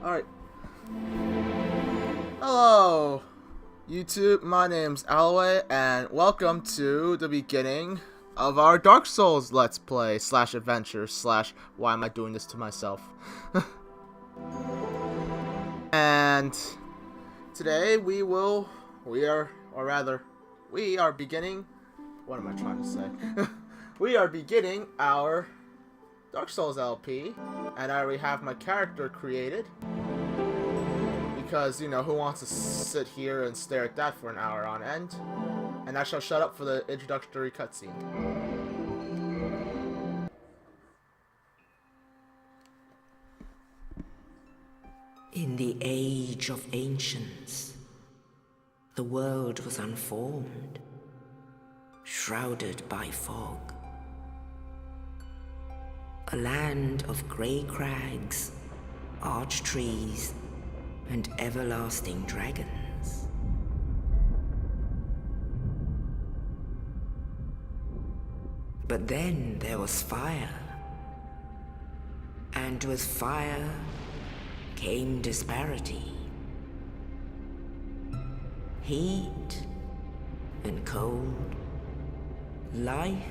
Alright. Hello, YouTube. My name's Alway, and welcome to the beginning of our Dark Souls Let's Play / adventure / why am I doing this to myself? And today we are beginning, what am I trying to say? We are beginning our Dark Souls LP, and I already have my character created. Because, you know, who wants to sit here and stare at that for an hour on end? And I shall shut up for the introductory cutscene. In the age of ancients, the world was unformed, shrouded by fog. A land of grey crags, arch trees, and everlasting dragons. But then there was fire, and with fire came disparity. Heat and cold, life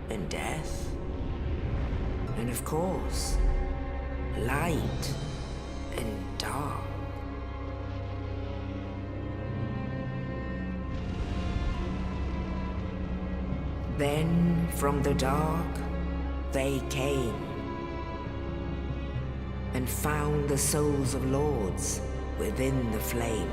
and death, and of course, light and dark. Then from the dark they came and found the souls of lords within the flame.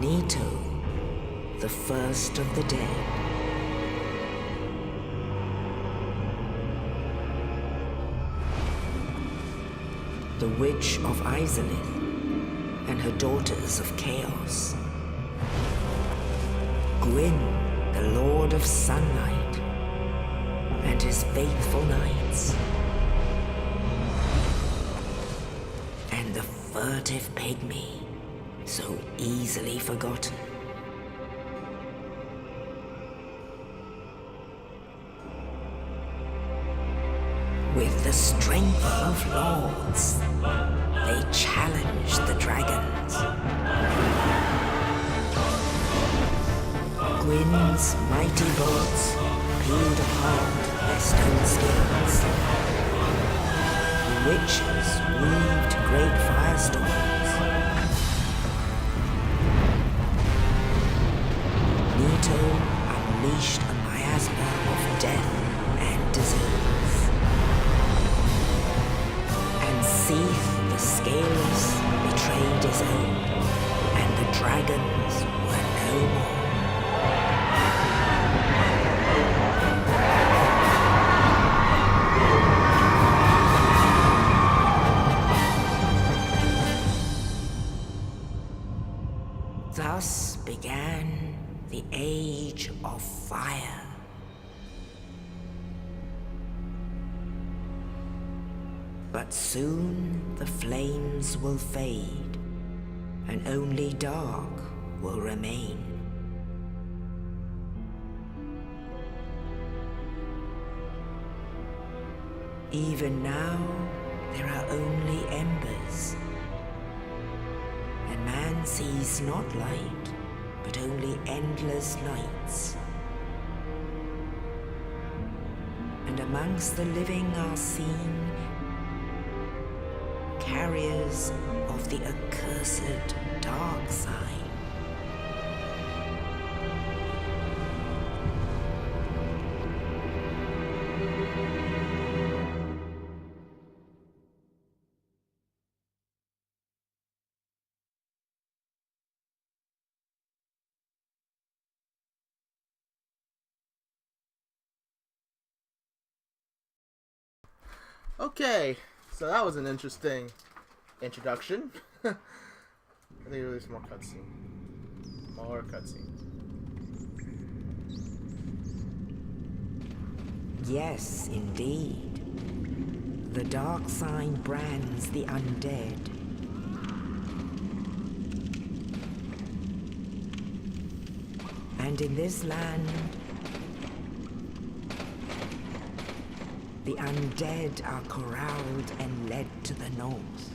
Nito, the first of the dead. The Witch of Izalith and her daughters of Chaos. Gwyn, the Lord of Sunlight, and his faithful knights. And the furtive pygmy, so easily forgotten. With the strength of lords, they challenged the dragons. Gwyn's mighty bolts peeled apart their stone skins. The witches weaved great firestorms. Nito unleashed a miasma of death and disease. Seath, the Scaleless, betrayed his own, and the dragons were no more. Thus began the Age of Fire. But soon the flames will fade, and only dark will remain. Even now, there are only embers, and man sees not light, but only endless nights. And amongst the living are seen carriers of the accursed dark sign. Okay, so that was an interesting introduction. I think there's more cutscene. More cutscene. Yes, indeed. The dark sign brands the undead. And in this land, the undead are corralled and led to the north.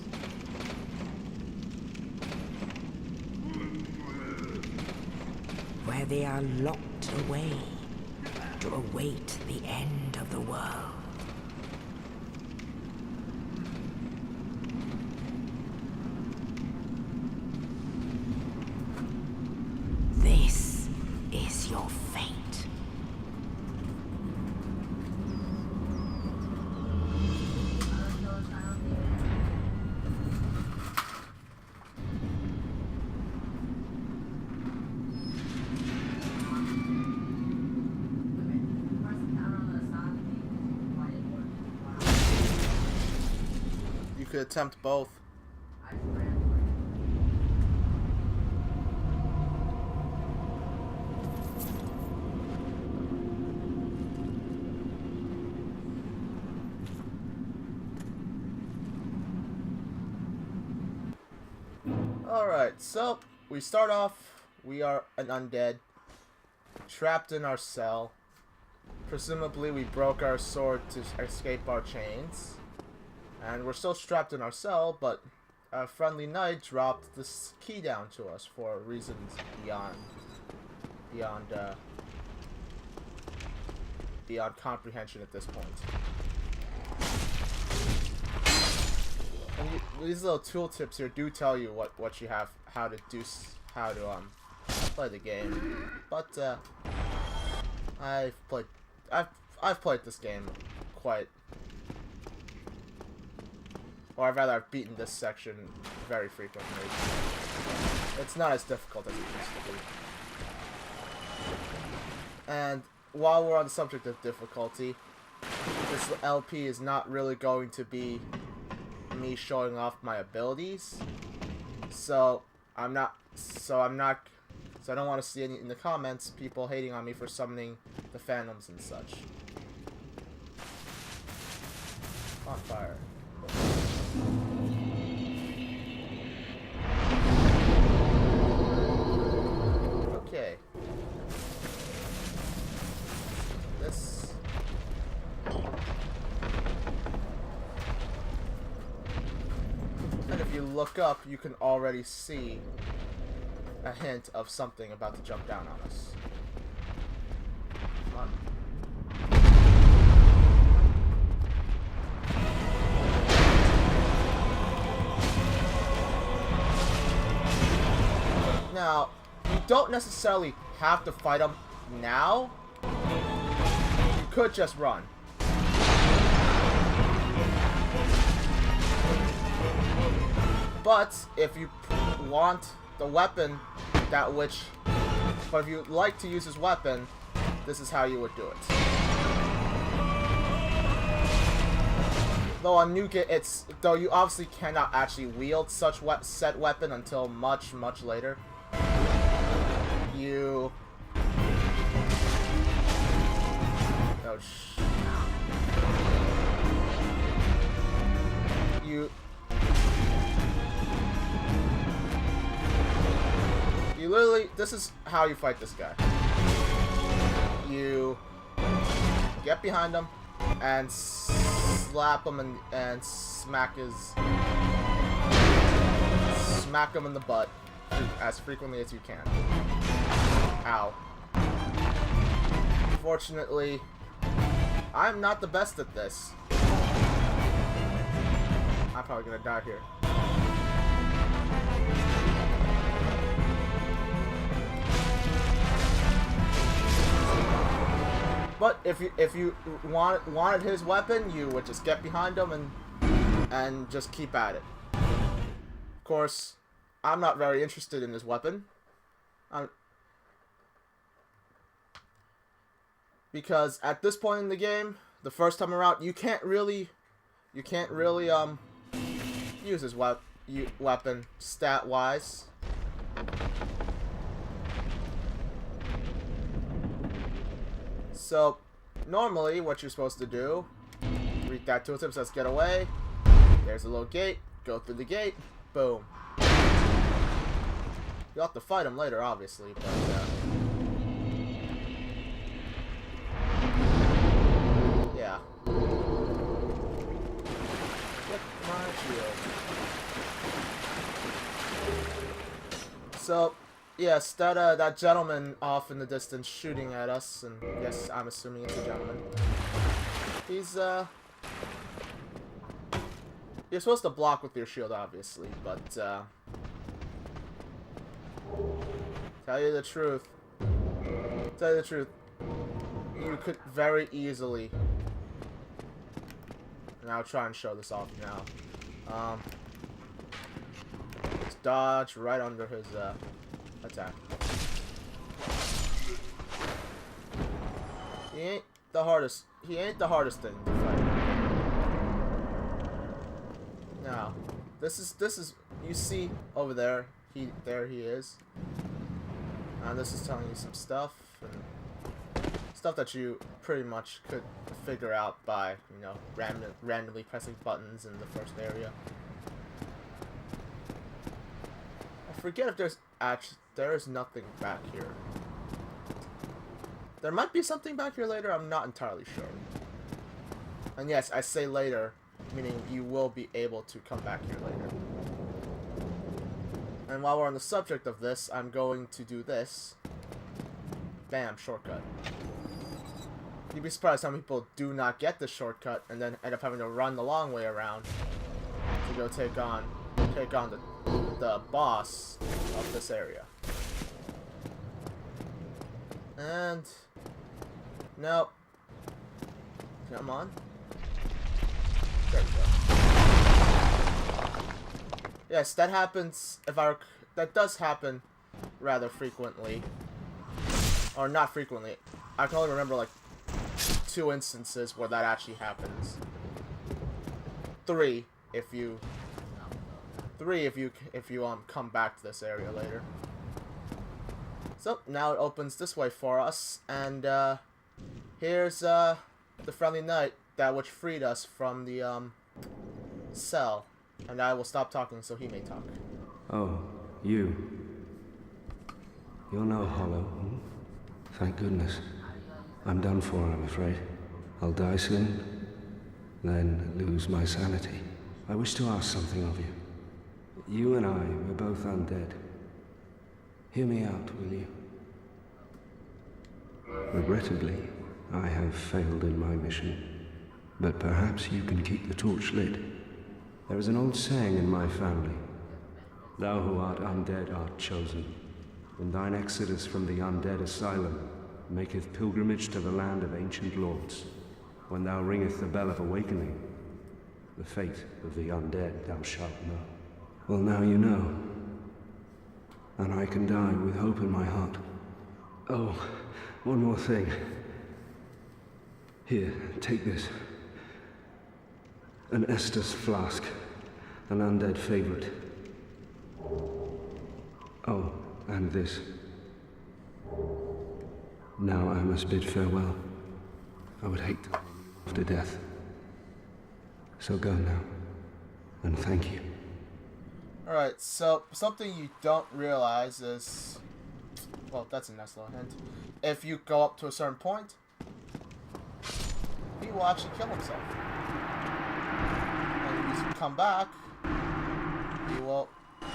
Where they are locked away to await the end of the world. This is your fate. You could attempt both. Alright, so we start off, we are an undead, trapped in our cell. Presumably we broke our sword to escape our chains. And we're still strapped in our cell, but a friendly knight dropped this key down to us for reasons beyond comprehension at this point. And these little tooltips here do tell you what you have, how to play the game. But I've played this game I've beaten this section very frequently. It's not as difficult as it used to be. And while we're on the subject of difficulty, this LP is not really going to be me showing off my abilities. So I don't want to see any in the comments people hating on me for summoning the phantoms and such. On fire. Okay. This. And if you look up, you can already see a hint of something about to jump down on us. Come on. Now, you don't necessarily have to fight them now. You could just run. But if you want the weapon but if you like to use his weapon, this is how you would do it. Though on New Game, though you obviously cannot actually wield such set weapon until much later. You literally, this is how you fight this guy. You get behind him and slap him and smack him in the butt as frequently as you can. Ow. Fortunately, I'm not the best at this. I'm probably gonna die here. But if you wanted his weapon, you would just get behind him and just keep at it. Of course, I'm not very interested in his weapon. Because at this point in the game, the first time around, you can't really use his weapon stat-wise. So, normally, what you're supposed to do, read that tooltip, says get away. There's a little gate. Go through the gate. Boom. You'll have to fight him later, obviously, but yeah. Get my shield. So, yes, that gentleman off in the distance shooting at us, and yes, I'm assuming it's a gentleman. He's, you're supposed to block with your shield, obviously, but, tell you the truth, you could very easily, and I'll try and show this off now, just dodge right under his, attack. He ain't the hardest thing to fight. Now, this is, you see over there, there he is. And this is telling you some stuff, and stuff that you pretty much could figure out by, you know, randomly pressing buttons in the first area. I forget if there is nothing back here. There might be something back here later, I'm not entirely sure. And yes, I say later, meaning you will be able to come back here later. And while we're on the subject of this, I'm going to do this. Bam, shortcut. You'd be surprised how many people do not get this shortcut and then end up having to run the long way around to go take on the boss of this area. And nope. Come on. There we go. Yes, that happens that does happen rather frequently. Or not frequently. I can only remember like 2 instances where that actually happens. 3 if you come back to this area later. So now it opens this way for us, and here's the friendly knight that which freed us from the cell. And I will stop talking so he may talk. Oh, you. You're no hollow. Thank goodness. I'm done for, I'm afraid. I'll die soon, then lose my sanity. I wish to ask something of you. You and I were both undead. Hear me out, will you? Regrettably, I have failed in my mission, but perhaps you can keep the torch lit. There is an old saying in my family. Thou who art undead art chosen. When thine exodus from the undead asylum maketh pilgrimage to the land of ancient lords, when thou ringeth the bell of awakening, the fate of the undead thou shalt know. Well, now you know. And I can die with hope in my heart. Oh, one more thing. Here, take this. An Estus flask. An undead favorite. Oh, and this. Now I must bid farewell. I would hate to after death. So go now. And thank you. Alright, so something you don't realize is... Well, that's a nice little hint. If you go up to a certain point, he will actually kill himself. And if you come back, you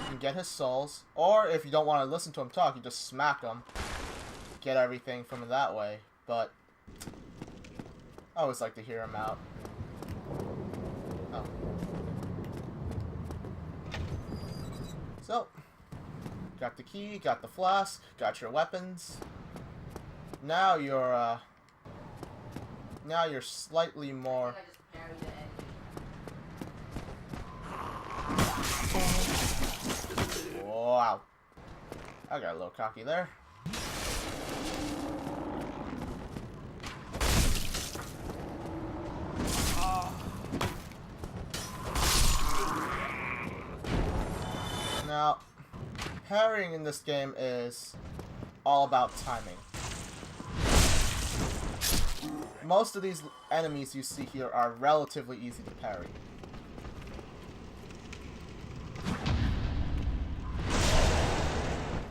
can get his souls. Or if you don't want to listen to him talk, you just smack him. Get everything from it that way. But I always like to hear him out. Oh. So, got the key, got the flask, got your weapons. Now you're slightly more... Wow. I got a little cocky there. Now, parrying in this game is all about timing. Most of these enemies you see here are relatively easy to parry.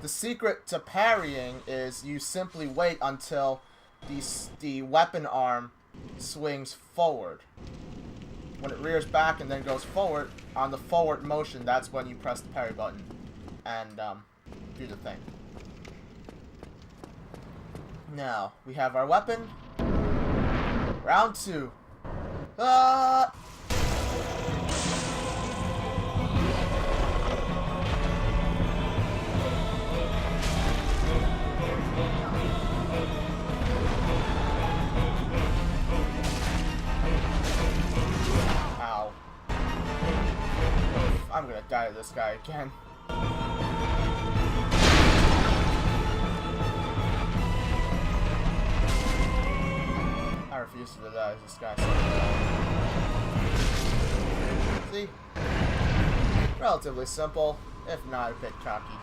The secret to parrying is you simply wait until the weapon arm swings forward. When it rears back and then goes forward, on the forward motion, that's when you press the parry button and do the thing. Now, we have our weapon. Round 2. Ah! Ow. I'm gonna die to this guy again. I refuse to die as this guy. See? Relatively simple, if not a bit cocky.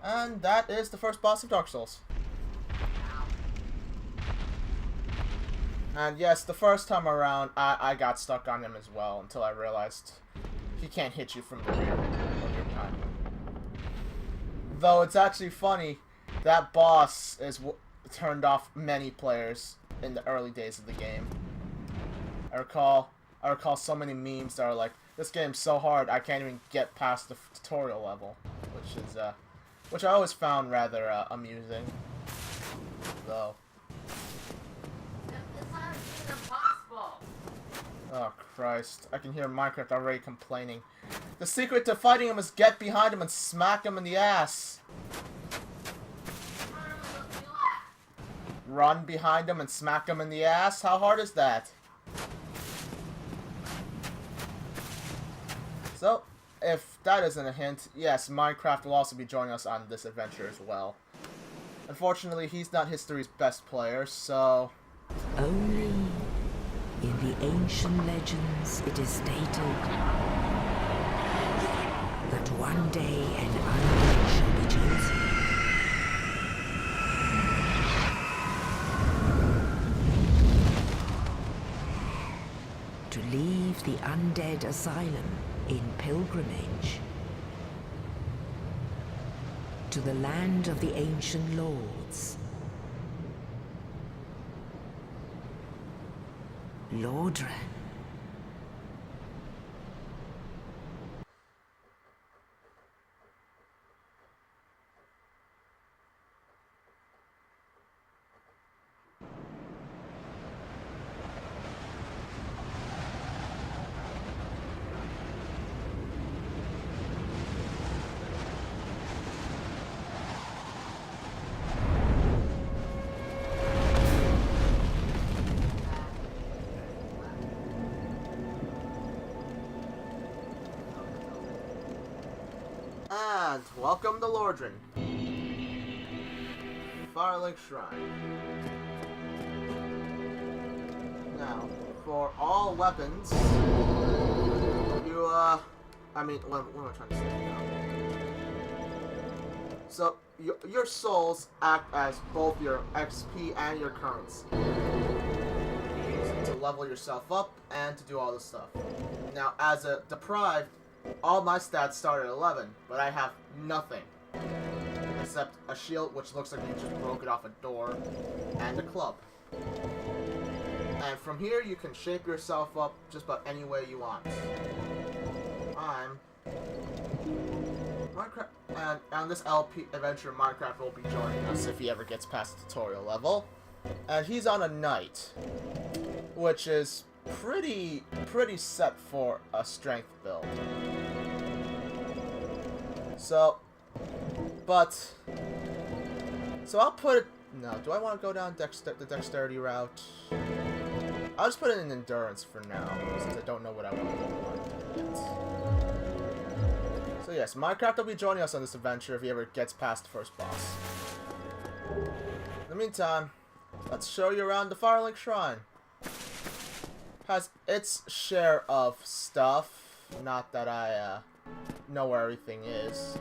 And that is the first boss of Dark Souls. And yes, the first time around, I got stuck on him as well until I realized he can't hit you from the rear when you're behind him. Though it's actually funny, that boss is turned off many players in the early days of the game. I recall so many memes that are like, "This game's so hard, I can't even get past the tutorial level," which I always found rather amusing. Though. Oh Christ, I can hear Minecraft already complaining. The secret to fighting him is get behind him and smack him in the ass. Run behind him and smack him in the ass? How hard is that? So, if that isn't a hint, yes, Minecraft will also be joining us on this adventure as well. Unfortunately, he's not history's best player, so... Only in the ancient legends it is stated that one day an undead shall be chosen. To leave the undead asylum in pilgrimage to the land of the ancient lords. Lordran. And welcome to Lordran. Firelink Shrine. Now, for all weapons, you, what am I trying to say now? So, your souls act as both your XP and your currency. To level yourself up and to do all this stuff. Now, as a deprived, all my stats start at 11, but I have nothing. Except a shield, which looks like you just broke it off a door, and a club. And from here, you can shape yourself up just about any way you want. Minecraft, and on this LP adventure, Minecraft will be joining us if he ever gets past the tutorial level. And he's on a knight, which is pretty set for a strength build. So I'll put it... No, do I want to go down the dexterity route? I'll just put it in endurance for now, since I don't know what I want to do yet. So yes, Minecraft will be joining us on this adventure if he ever gets past the first boss. In the meantime, let's show you around the Firelink Shrine. Has its share of stuff, not that I know where everything is.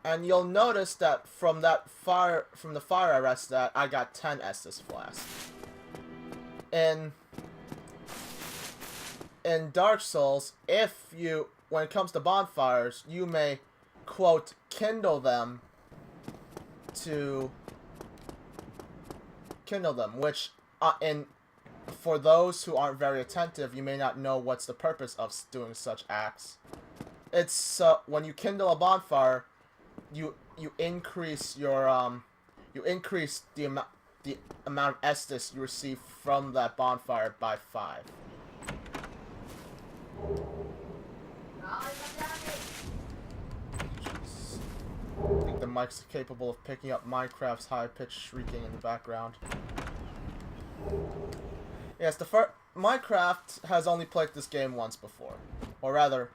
And you'll notice that from the fire arrest that I got 10 Estus flasks. In Dark Souls, if you when it comes to bonfires, you may, quote, kindle them, which, for those who aren't very attentive, you may not know what's the purpose of doing such acts. It's, when you kindle a bonfire, you increase your, you increase the amount of Estus you receive from that bonfire by 5. Jeez. I think the mic's capable of picking up Minecraft's high-pitched shrieking in the background. Yes, Minecraft has only played this game once before. Or rather,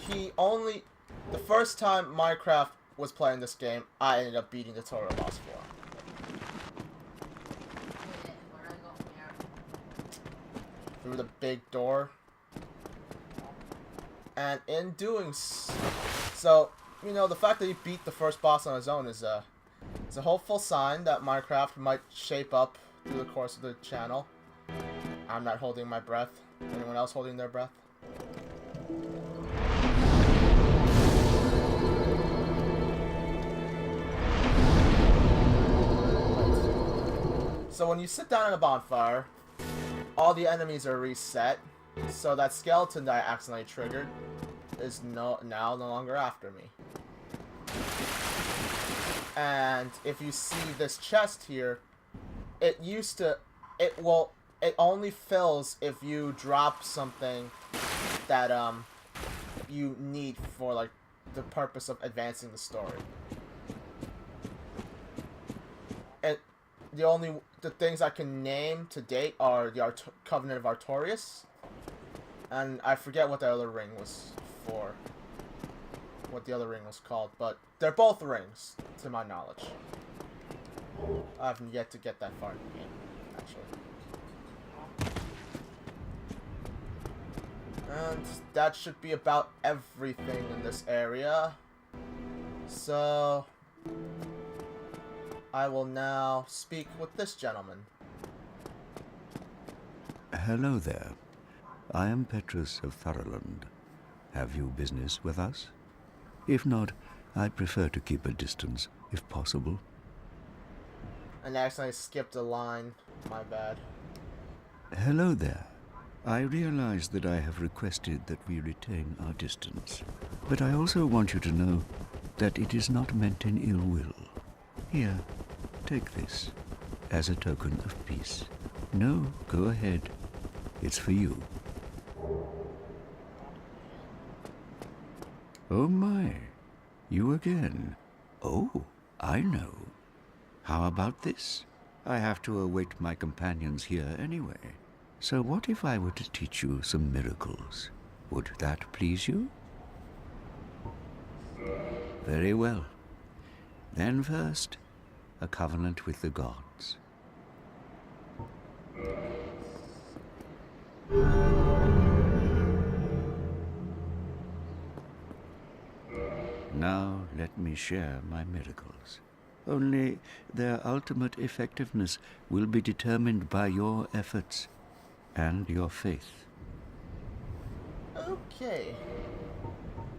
he only... The first time Minecraft was playing this game, I ended up beating the tutorial boss for. Through the big door. And in doing so, you know, the fact that he beat the first boss on his own is it's a hopeful sign that Minecraft might shape up through the course of the channel. I'm not holding my breath. Anyone else holding their breath? So when you sit down at a bonfire, all the enemies are reset, so that skeleton that I accidentally triggered is now no longer after me. And if you see this chest here, it only fills if you drop something that you need for like the purpose of advancing the story. And the things I can name to date are the Covenant of Artorias, and I forget what the other ring was for. What the other ring was called, but they're both rings, to my knowledge. I haven't yet to get that far in the game, actually. And that should be about everything in this area. So I will now speak with this gentleman. Hello there. I am Petrus of Thurland. Have you business with us? If not, I prefer to keep a distance, if possible. And I accidentally skipped a line. My bad. Hello there. I realize that I have requested that we retain our distance, but I also want you to know that it is not meant in ill will. Here, take this as a token of peace. No, go ahead. It's for you. Oh my, you again. Oh, I know. How about this? I have to await my companions here anyway. So what if I were to teach you some miracles? Would that please you? Very well. Then first, a covenant with the gods. Now let me share my miracles. Only their ultimate effectiveness will be determined by your efforts and your faith. Okay.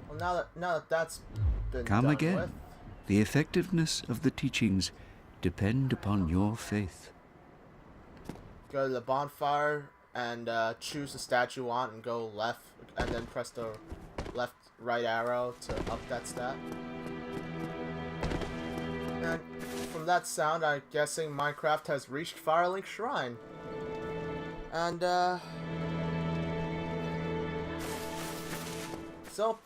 Well, now that that's been Come done again. with, The effectiveness of the teachings depend upon your faith. go to the bonfire and choose the statue you want and go left, and then press the right arrow to up that stat. And from that sound, I'm guessing Minecraft has reached Firelink Shrine. And so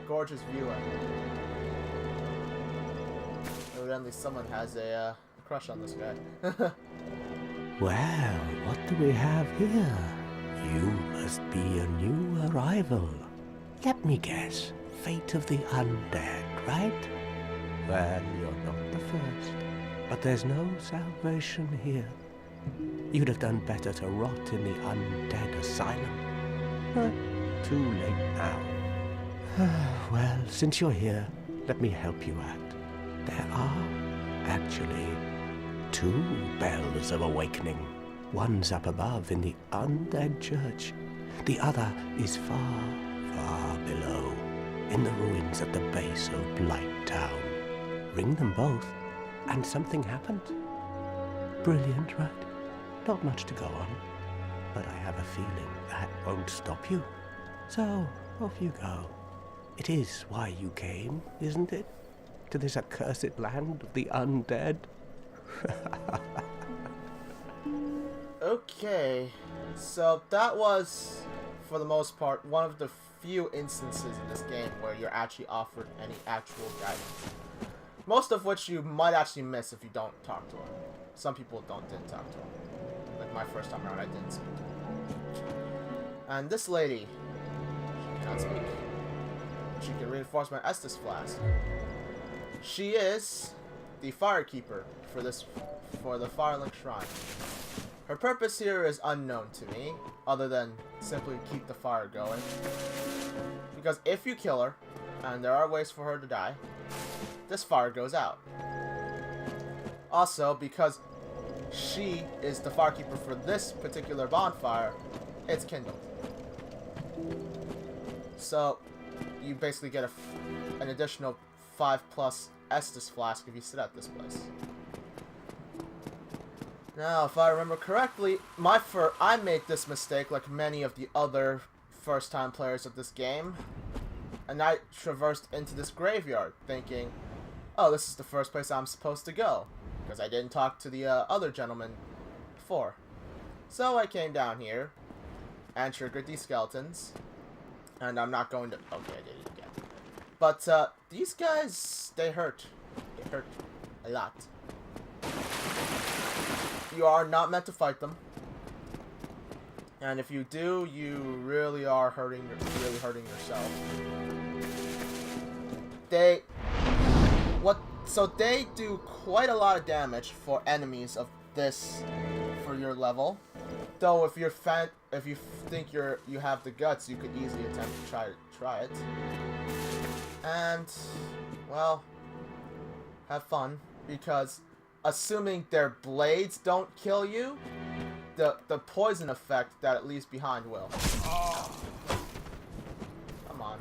gorgeous view. Evidently, someone has a crush on this guy. Well, what do we have here? You must be a new arrival. Let me guess. Fate of the undead, right? Well, you're not the first. But there's no salvation here. You'd have done better to rot in the undead asylum. But too late now. Well, since you're here, let me help you out. There are, actually, 2 bells of awakening. One's up above in the undead church. The other is far, far below, in the ruins at the base of Blight Town. Ring them both, and something happens. Brilliant, right? Not much to go on, but I have a feeling that won't stop you. So, off you go. It is why you came, isn't it? To this accursed land of the undead? Okay, so that was, for the most part, one of the few instances in this game where you're actually offered any actual guidance. Most of which you might actually miss if you don't talk to her. Some people didn't talk to her. Like my first time around, I didn't speak to her. And this lady, she cannot speak. She can reinforce my Estus flask. She is the firekeeper for the Firelink Shrine. Her purpose here is unknown to me, other than simply keep the fire going. Because if you kill her, and there are ways for her to die, this fire goes out. Also, because she is the firekeeper for this particular bonfire, it's kindled. So, you basically get an additional 5+ Estus flask if you sit at this place. Now, if I remember correctly, I made this mistake like many of the other first-time players of this game, and I traversed into this graveyard thinking, oh, this is the first place I'm supposed to go, because I didn't talk to the other gentleman before. So I came down here and triggered these skeletons, and I'm not going to... Okay, I did it again. But these guys, they hurt. They hurt a lot. You are not meant to fight them, and if you do, you really are hurting yourself. So they do quite a lot of damage for enemies of this for your level. Though if you think you have the guts, you could easily attempt to try it. And well, have fun, because assuming their blades don't kill you, the poison effect that it leaves behind will. Come on.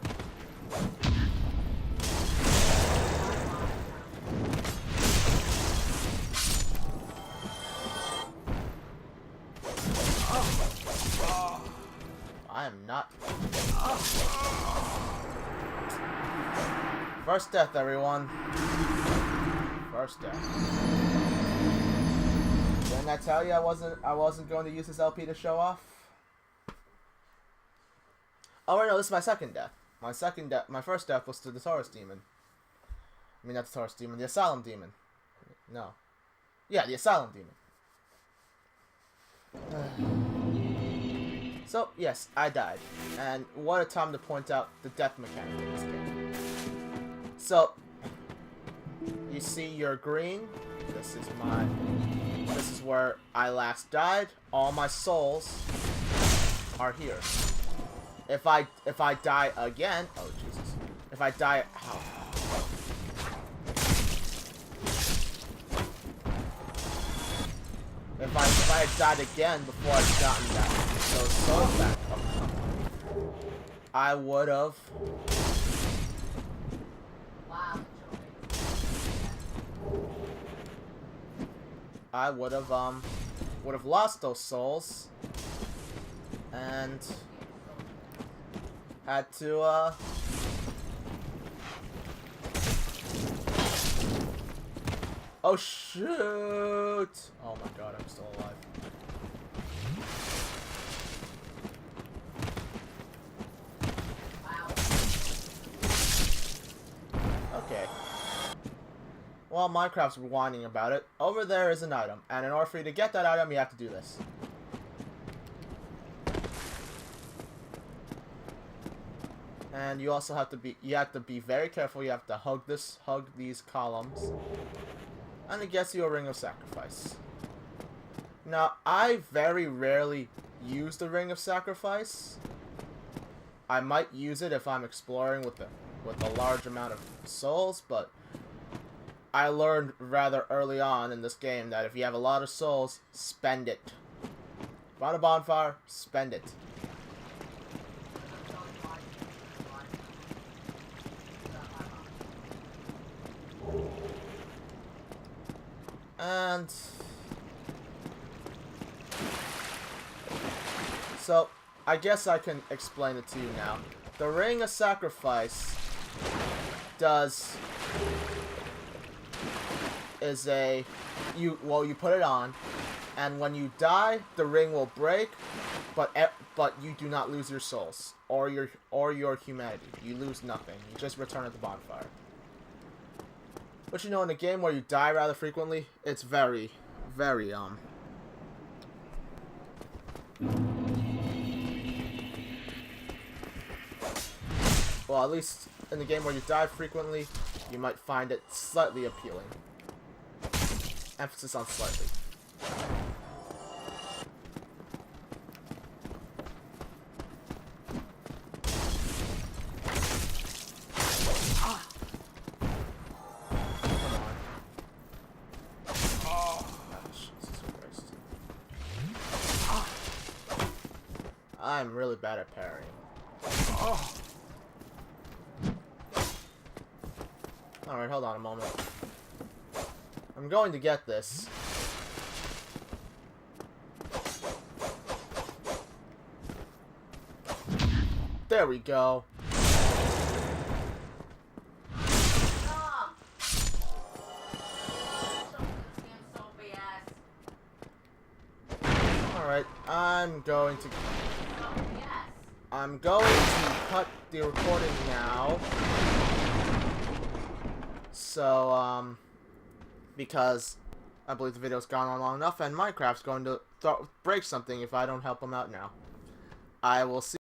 I am not. First death, everyone. First death. Didn't I tell you I wasn't going to use this LP to show off? Oh wait, no, this is my second death. My first death was to the Taurus Demon. I mean, not the Taurus Demon, the Asylum Demon. No. Yeah, the Asylum Demon. So, yes, I died. And what a time to point out the death mechanic in this game. So, you see your green. This is where I last died. All my souls are here. If I die again, oh Jesus. If I die, oh. If I had died again before I'd gotten those souls back, oh, I would have. I would have lost those souls and had to oh shoot! Oh my god, I'm still alive. Okay. While Minecraft's whining about it, over there is an item, and in order for you to get that item, you have to do this. And you also have to be very careful. You have to hug these columns, and it gets you a Ring of Sacrifice. Now, I very rarely use the Ring of Sacrifice. I might use it if I'm exploring with a large amount of souls, but I learned rather early on in this game that if you have a lot of souls, spend it. Find a bonfire, spend it. And so I guess I can explain it to you now. The Ring of Sacrifice you put it on, and when you die, the ring will break, but you do not lose your souls or your humanity. You lose nothing. You just return at the bonfire. But you know, in a game where you die rather frequently, it's very, very well, at least in the game where you die frequently, you might find it slightly appealing. Emphasis on slightly. I'm really bad at parrying. Alright, hold on a moment. I'm going to get this. There we go. Alright, I'm going to cut the recording now. So, because I believe the video's gone on long enough, and Minecraft's going to break something if I don't help him out now. I will see